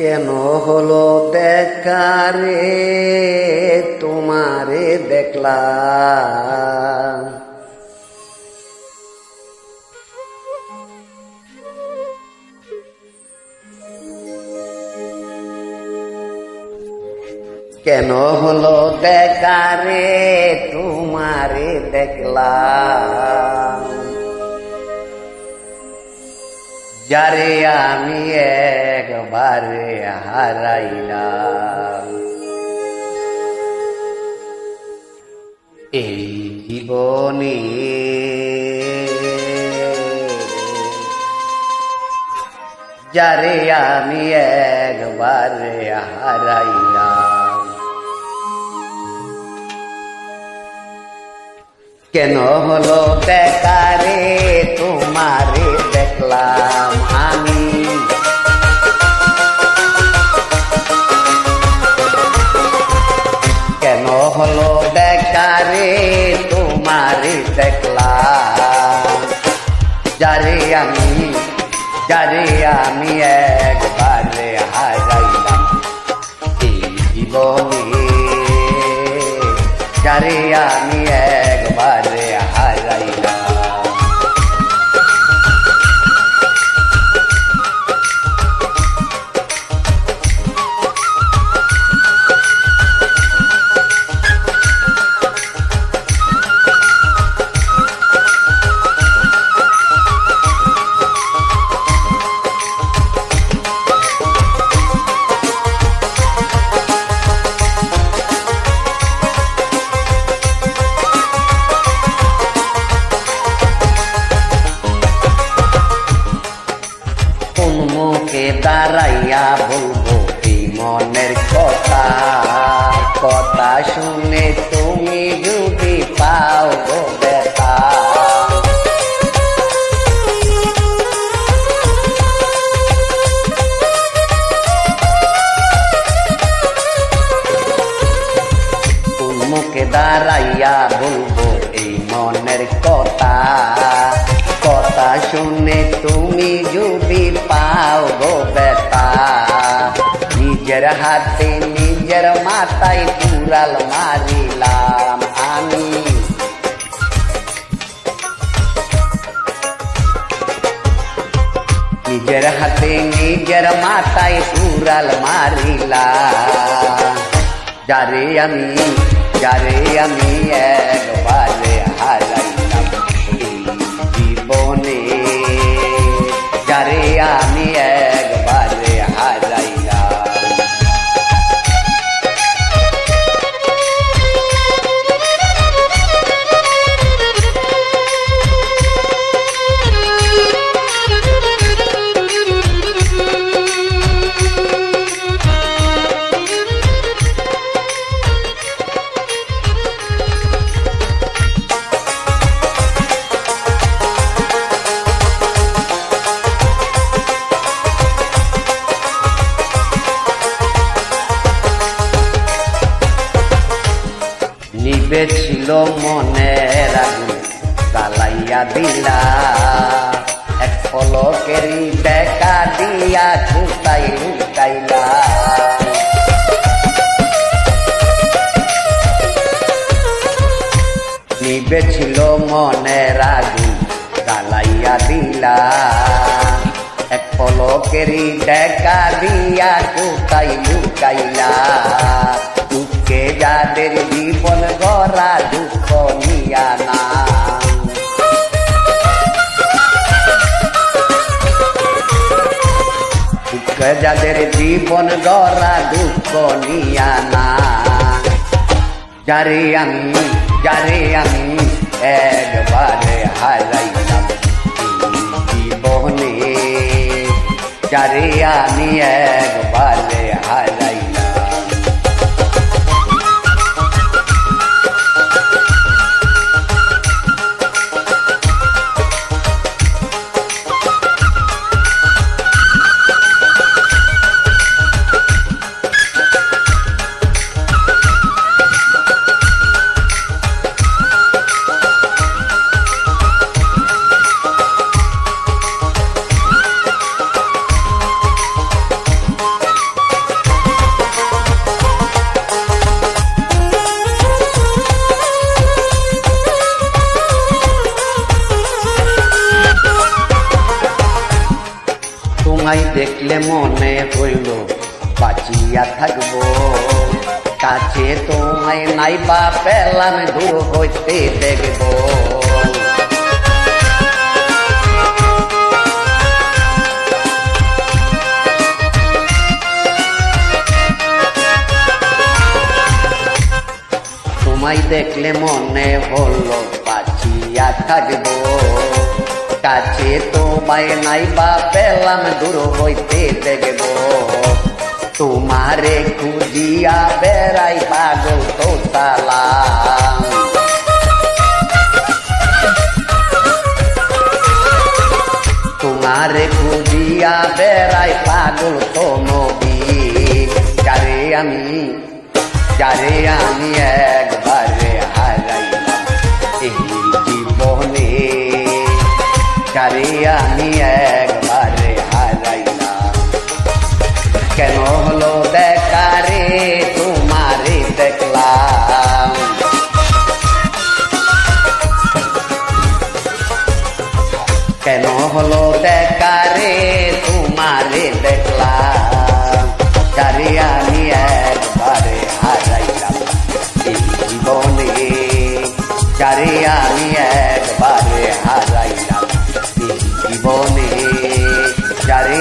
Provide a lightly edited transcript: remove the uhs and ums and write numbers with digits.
কেন হলো দেখা রে তোমারে দেখলাম, কেন হলো দেখা রে তোমারে দেখলাম, যারে আমি একবারে হারাইলাম। এই জীবনে যারে আমি একবারে হারাইলাম, কেন হলো দেখা রে তোমারে দেখলাম আমি, কেন হলো দেখা রে তোমারে দেখলাম, যারে আমি একবারে হারাইলাম। এই জীবনে যারে আমি একবারে হারাইলাম। মুখে দাঁড়াইয়া বলবো এই মনের কথা, কথা শুনে তুমি যদি পাও গো ব্যথা, কোন মুখে দাঁড়াইয়া বলবো এই মনের কথা, কথা শুনে তুমি যদি পাও গো ব্যথা, নিজের হাতে নিজের মাথায় কুড়াল মারিলাম আমি, নিজের হাতে নিজের মাথায় কুড়াল মারিলাম, যারে আমি একবারে হারাইলাম। এই জীবনে যারে আমি একবারে হারাইলাম। নিবে ছিল মনের আগুন জ্বালাইয়া দিলা, এক পলকেরই দেখা দিয়া কোথায় লুকাইলা, নিবে ছিল মনের আগুন জ্বালাইয়া দিলা, এক পলকেরই দেখা দিয়া কোথায় লুকাইলা, দুঃখে যাদের জীবন গড়া দুঃখ নিয়া না, দুঃখে যাদের জীবন গড়া দুঃখ নিয়া না, যারে আমি একবারে হারাইলাম। জীবনে যারে আমি একবারে হারাইলাম। তোমায় দেখলে মনে হইল বাঁচিয়া থাকবো, কাছে তোমায় নাই বা পেলাম দূর হইতে দেখবো। তোমায় দেখলে মনে হলো বাঁচিয়া থাকবো, কাছে তোমায় নাই বা পেলাম দূর হইতে দেখবো। তোমারে খুঁজিয়া বেড়াই পাগল তো সালাম, তোমারে খুঁজিয়া বেড়াই পাগল তো নবী। যারে আমি একবারে হারাইলাম এই জীবনে, যারে আমি একবারে হারাইলাম। কেন হলো দেখা রে তোমারে দেখলাম, কেন হলো দেখা রে তোমারে দেখলাম। যারে আমি একবারে হারাইলাম এই জীবনে, যারে আমি একবারে হারাইলাম এই জীবনে, যারে